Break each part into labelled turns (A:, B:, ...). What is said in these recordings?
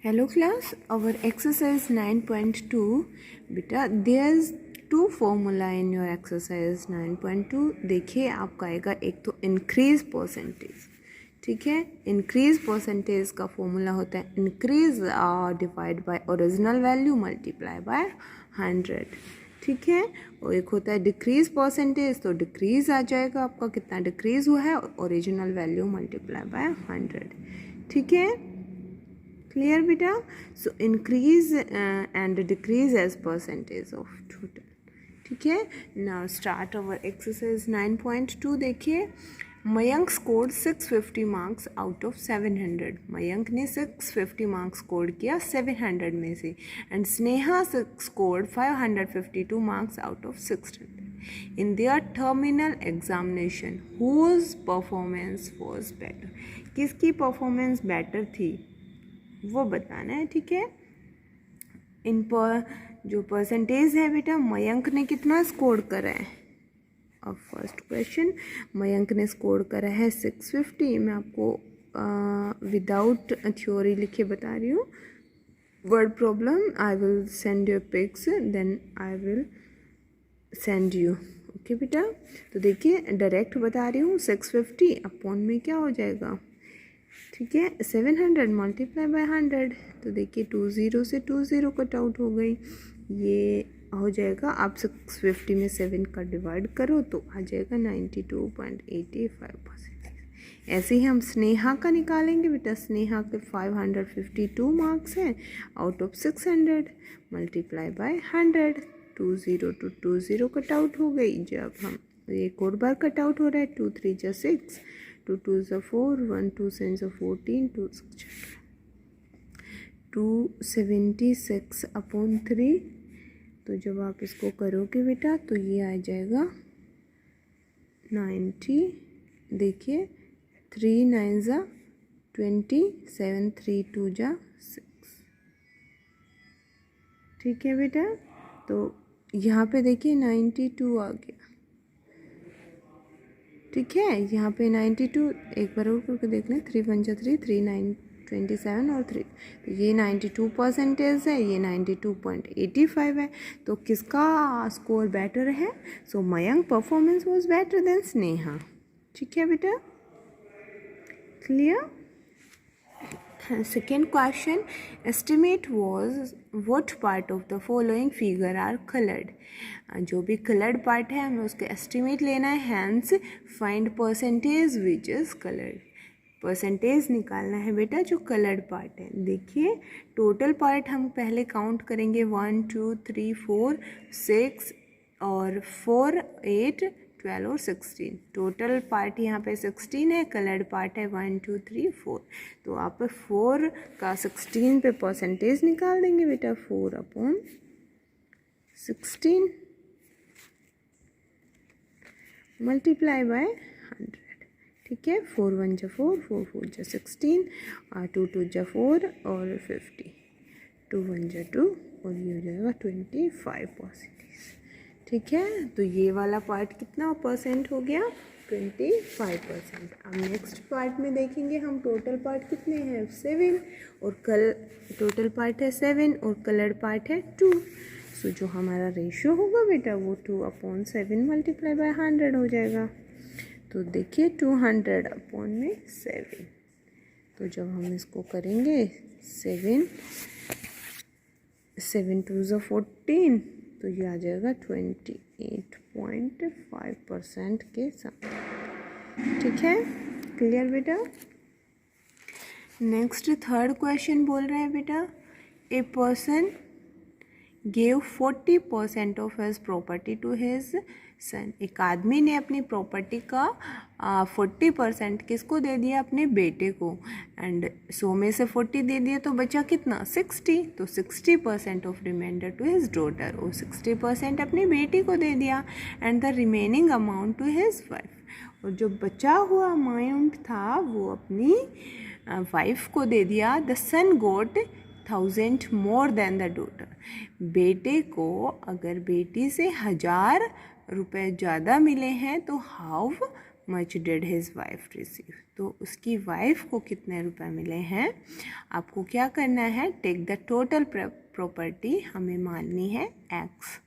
A: Hello class, our exercise 9.2 बेटा there's two formula in your exercise 9.2। देखिए आपका आएगा एक तो इंक्रीज परसेंटेज, ठीक है। इंक्रीज परसेंटेज का फॉर्मूला होता है increase divide by original value multiply by 100, ठीक है। और एक होता है डिक्रीज परसेंटेज, तो डिक्रीज आ जाएगा आपका कितना डिक्रीज हुआ है ओरिजिनल वैल्यू मल्टीप्लाई बाय 100, ठीक है। Clear beta? So increase and decrease as percentage of total, ठीक है। Now start our exercise 9.2। देखिए Mayank scored 650 marks out of 700। Mayank ने 650 मार्क्स स्कोर किया 700 में से, and Sneha scored 552 marks out of 600 in their terminal examination. Whose performance was better? किसकी performance better थी वो बताना है, ठीक है। इन पर जो परसेंटेज है बेटा, मयंक ने कितना स्कोर करा है? अब फर्स्ट क्वेश्चन, मयंक ने स्कोर करा है 650। मैं आपको विदाउट थ्योरी लिखे बता रही हूँ। Word problem I will send you pics, then I will send you, okay बेटा। तो देखिए डायरेक्ट बता रही हूँ, 650 अपॉन में क्या हो जाएगा, ठीक है, 700 मल्टीप्लाई बाय 100। तो देखिए 20 से 20 कट आउट हो गई, ये हो जाएगा। आप 650 में 7 का डिवाइड करो तो आ जाएगा 92.85%। ऐसे ही हम स्नेहा का निकालेंगे बेटा। स्नेहा के 552 मार्क्स हैं out of 600 multiply by 100। 20 to 20 cut out हो गई। जब हम एक और बार कट आउट हो रहा है, 2 3 जा 6, 2 2 जा 4, 1 2 7 जा 14, 276 अपॉन 3। तो जब आप इसको करोगे बेटा तो ये आ जाएगा 90। देखिए 3 9 जा 27, 3 2 जा 6, ठीक है बेटा। तो यहाँ पे देखिए 92 आ गया, ठीक है। यहाँ पे 92 एक बार और करके देख लें। 3 1 जा 3, 3 9 27 और 3, तो ये 92% है, ये 92.85 है। तो किसका स्कोर बेटर है? So Mayank performance was better than Sneha, ठीक है बेटा। Clear? Second question, estimate was what part of the following figure are colored? जो भी colored part है हमें उसका estimate लेना है, hence find percentage which is colored। Percentage निकालना है बेटा जो कलर्ड पार्ट है। देखिए टोटल पार्ट हम पहले काउंट करेंगे, 1 2 3 4 6 और 4 8 12 और 16। टोटल पार्ट यहाँ पे 16 है, कलर्ड पार्ट है 1 2 3 4। तो आप 4 का 16 पे परसेंटेज निकाल देंगे बेटा। 4 अपॉन 16 मल्टीप्लाई बाय 100, ठीक है। 4 1 जा 4, 4 4 जा 16, 2 2 जा 4 और 50, 2 1 जा 2 और ये हो जाएगा 25%, ठीक है। तो ये वाला पार्ट कितना परसेंट हो गया? 25%। अब नेक्स्ट पार्ट में देखेंगे हम टोटल पार्ट कितने हैं, 7 और टोटल पार्ट है 7 और कलर्ड पार्ट है 2। सो जो हमारा रेशियो होगा बेटा वो 2 अपॉन 7 मल्टीप्लाई बाय 100 हो जाएगा। तो देखिए 200 अपॉन में 7। तो जब हम इसको करेंगे 7 7 2 जा 14, तो ये आ जाएगा 28.5% के साथ, ठीक है। क्लियर बेटा? नेक्स्ट थर्ड क्वेश्चन बोल रहा है बेटा, a person gave 40% of his property to his son. एक आदमी ने अपनी प्रॉपर्टी का 40% किसको दे दिया? अपने बेटे को। एंड 100 में से 40 दे दिया तो बचा कितना? 60। तो 60% of reminder to his daughter, और 60% अपनी बेटी को दे दिया, and the remaining amount to his wife. और जो बचा हुआ अमाउंट था वो अपनी वाइफ को दे दिया। The son got 1000 more than the daughter. बेटे को अगर बेटी से 1000 रुपये ज़्यादा मिले हैं तो how much did his wife receive. तो उसकी वाइफ को कितने रुपए मिले हैं। आपको क्या करना है, टेक द टोटल प्रॉपर्टी, हमें माननी है एक्स।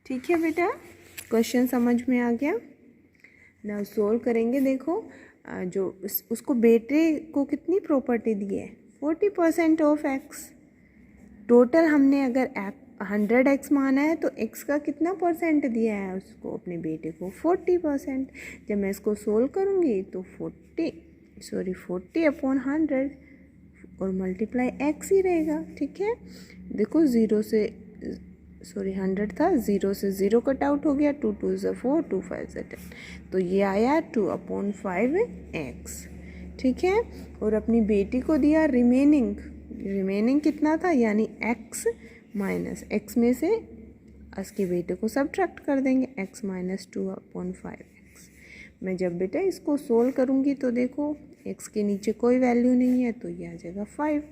A: ठीक है बेटा, क्वेश्चन समझ में आ गया ना। सोल्व करेंगे। देखो जो उसको बेटे को कितनी प्रॉपर्टी दी है, 40% ऑफ एक्स। टोटल हमने अगर 100x माना है तो x का कितना परसेंट दिया है उसको, अपने बेटे को 40%। जब मैं इसको सोल्व करूँगी तो 40 अपॉन 100 और मल्टीप्लाई x ही रहेगा। ठीक है, देखो 100 था, 0 से 0 कट आउट हो गया, 2 2 ज़ा 4, 2 5 ज़ा 10, तो ये आया 2/5x। ठीक है, और अपनी बेटी को दिया रिमेनिंग कितना था, यानी x माइनस x में से उसके बेटे को सब्ट्रैक्ट कर देंगे, x माइनस 2/5x। मैं जब बेटा इसको सोल्व करूँगी तो देखो x के नीचे कोई वैल्यू नहीं है, तो ये आ जाएगा 5।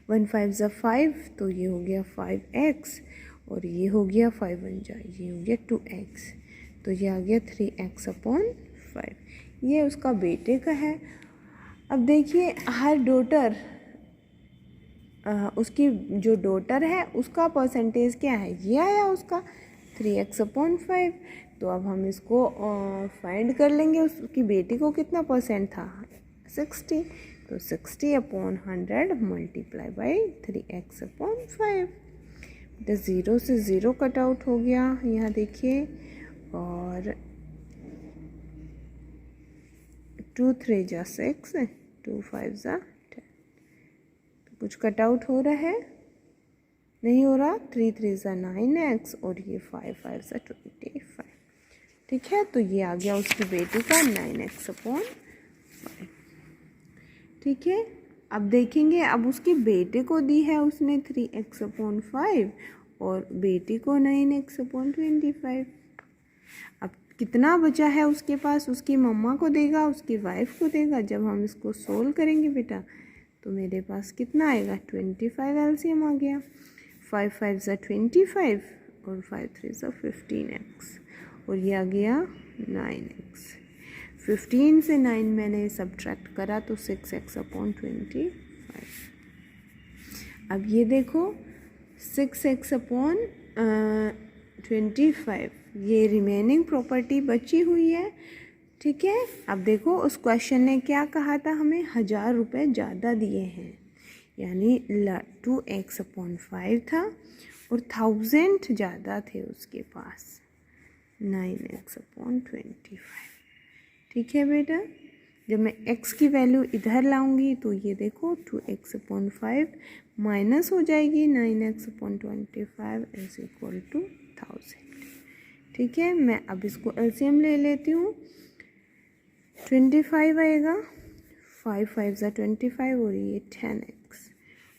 A: 1 5 ज़ा 5, तो ये हो गया 5x, और ये हो गया 5 1 जा, ये हो गया 2x, तो ये आ गया 3x/5। ये उसका बेटे का है। अब देखिए हर डॉटर, उसकी जो डॉटर है उसका परसेंटेज क्या है, ये आया उसका 3x/5। तो अब हम इसको फाइंड कर लेंगे, उसकी बेटी को कितना परसेंट था, 60, तो 60/100 मल्टीप्लाई बाई 3x/5। तो 0 से 0 कट आउट हो गया, यहाँ देखिए, और 2 3 जा 6, 2 5 जा 10, तो कुछ कट आउट हो रहा है, नहीं हो रहा, 3 3 जा 9x, और ये 5 5 जा 25। ठीक है, तो ये आ गया उसकी बेटी का 9x/5। ठीक है, अब देखेंगे, अब उसके बेटे को दी है उसने 3x/5 और बेटी को 9x/25। अब कितना बचा है उसके पास, उसकी मम्मा को देगा, उसकी वाइफ को देगा। जब हम इसको सोल्व करेंगे बेटा तो मेरे पास कितना आएगा, 25 एलसीएम आ गया। 5 5 ज़ा 25 और 5 3 ज़ा 15x, और ये आ गया 9x। 15 से 9 मैंने सब्ट्रैक्ट करा तो 6x/25। अब ये देखो 6x/25, ये रिमेनिंग प्रॉपर्टी बची हुई है। ठीक है, अब देखो उस क्वेश्चन ने क्या कहा था, हमें 1000 रुपये ज़्यादा दिए हैं, यानी 2x/5 था और 1000 ज़्यादा थे उसके पास, 9x/25। ठीक है बेटा, जब मैं x की वैल्यू इधर लाऊंगी तो ये देखो 2x/5 माइनस हो जाएगी 9x/25 इज इक्वल टू 1000। ठीक है, मैं अब इसको एलसीएम ले लेती हूँ, 25 आएगा, 5 5 ज़ा 25, और ये 10x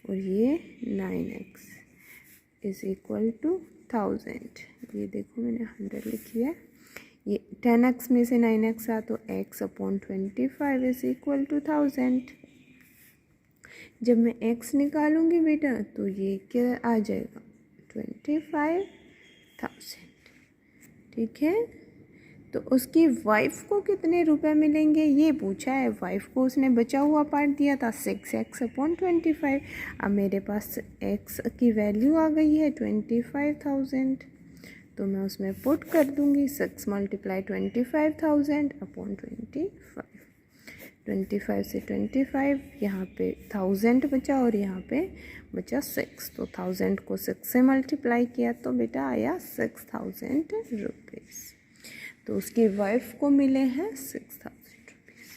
A: और ये 9x इज इक्वल टू 1000। ये देखो मैंने 100 लिखी है, ये 10x में से 9x आ तो x/25 इज इक्वल टू 1000। जब मैं x निकालूंगी बेटा तो ये क्या आ जाएगा, 25,000। ठीक है, तो उसकी वाइफ को कितने रुपए मिलेंगे ये पूछा है। वाइफ को उसने बचा हुआ पार्ट दिया था 6x/25। अब मेरे पास x की वैल्यू आ गई है 25,000, तो मैं उसमें पुट कर दूंगी 6 × 25,000/25। 25 से 25, यहाँ पे 1000 बचा और यहाँ पे बचा 6, तो 1000 को 6 से मल्टीप्लाई किया तो बेटा आया 6000 रुपीज़। तो उसकी वाइफ को मिले हैं 6000 रुपीज़।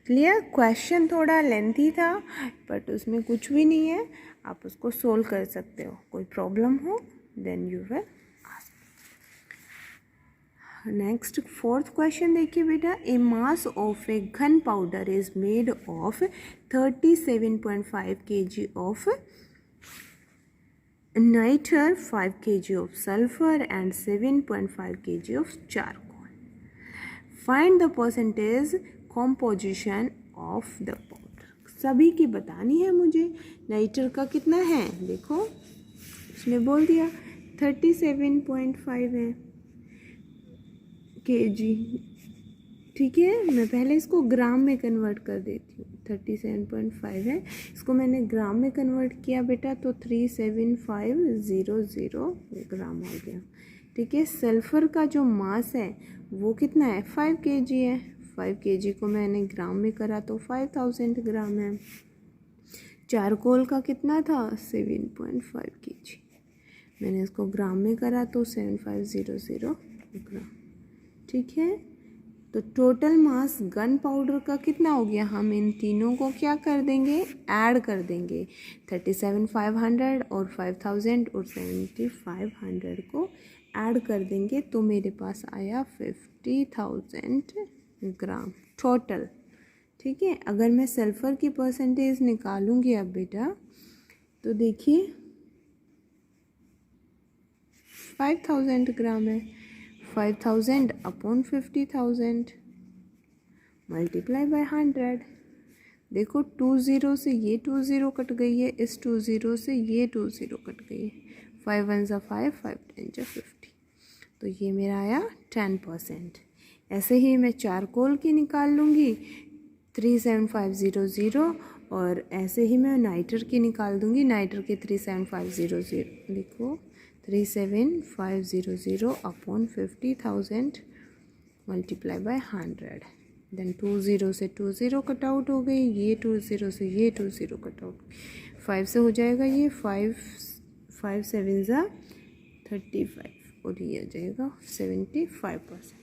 A: क्लियर, क्वेश्चन थोड़ा लेंथी था बट उसमें कुछ भी नहीं है, आप उसको सोल्व कर सकते हो। कोई प्रॉब्लम हो then you will ask. Next 4th question देखिए बेटा, a mass of a gun powder is made of 37.5 kg of niter, 5 kg of sulfur and 7.5 kg of charcoal. Find the percentage composition of the powder. सभी की बतानी है मुझे। Nighter का कितना है, देखो उसने बोल दिया 37.5 है kg। ठीक है, मैं पहले इसको ग्राम में कन्वर्ट कर देती हूँ। 37.5 है, इसको मैंने ग्राम में कन्वर्ट किया बेटा, तो 37500 ग्राम हो गया। ठीक है, सल्फ़र का जो मास है वो कितना है, 5 kg है। 5 kg को मैंने ग्राम में करा तो 5000 ग्राम है। चारकोल का कितना था, 7.5 kg, मैंने इसको ग्राम में करा तो 7500 ग्राम। ठीक है, तो टोटल मास गन पाउडर का कितना हो गया, हम इन तीनों को क्या कर देंगे, ऐड कर देंगे। 37,500 और 5000 और 7500 को ऐड कर देंगे तो मेरे पास आया 50,000 ग्राम टोटल। ठीक है, अगर मैं सल्फ़र की परसेंटेज निकालूंगी अब बेटा, तो देखिए 5000 ग्राम है। 5000 अपॉन 50,000 मल्टीप्लाई बाय 100। देखो 2 0 से ये 2 0 कट गई है, इस 2 0 से ये 2 0 कट गई है। 5 1 ज़ा 5, 5 10 ज़ा 50, तो ये मेरा आया 10%। ऐसे ही मैं चारकोल की निकाल लूँगी 37500, और ऐसे ही मैं नाइटर की निकाल दूँगी, नाइटर के 37500 लिखो, 37500 अपॉन 50,000 मल्टीप्लाई बाय 100। देन 2 0 से 2 0 कट आउट हो गई, ये 2 0 से ये 2 0 कट आउट, 5 से हो जाएगा ये 5 5 7 ज़ा 35, और ये आ जाएगा 75%।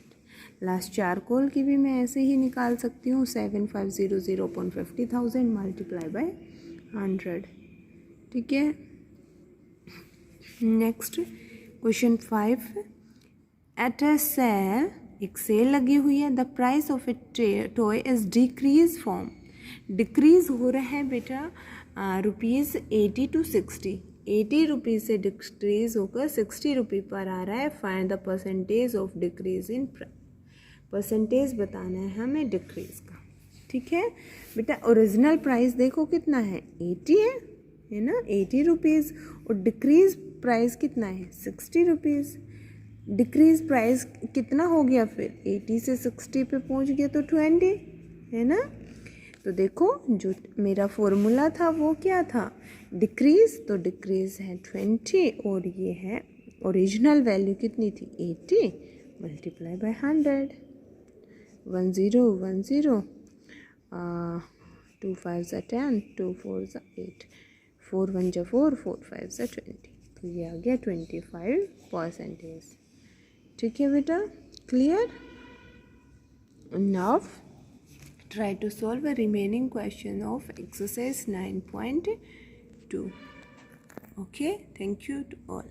A: लास्ट चारकोल की भी मैं ऐसे ही निकाल सकती हूँ, 7500 अपॉन 50,000 मल्टीप्लाई बाय 100। ठीक है, next question 5। At a sale, एक सेल लगी हुई है, the price of a toy is decrease from, decrease हो रहा है बेटा ₹80 to 60, 80 रुपीज़ से डिक्रीज होकर 60 रुपये पर आ रहा है। Find the percentage of decrease in price, percentage बताना है हमें डिक्रीज का। ठीक है बेटा, ओरिजिनल प्राइस देखो कितना है, 80 है ना, 80 रुपीज़, और डिक्रीज प्राइस कितना है, 60 रुपीज़। डिक्रीज प्राइस कितना हो गया फिर, 80 से 60 पे पहुंच गया तो 20 है ना। तो देखो जो मेरा फॉर्मूला था वो क्या था, डिक्रीज, तो डिक्रीज है 20, और ये है ओरिजिनल वैल्यू कितनी थी, 80 मल्टीप्लाई बाय 100। 1 0 1 0, 2 5 ज़ा 10, 2 4 ज़ा 8, 4 1 ज़ा 4, 4 5 ज़ा 20, तो ये आ गया 25%। ठीक है बेटा, clear. Now try to solve a remaining question of exercise 9.2. Okay, thank you to all.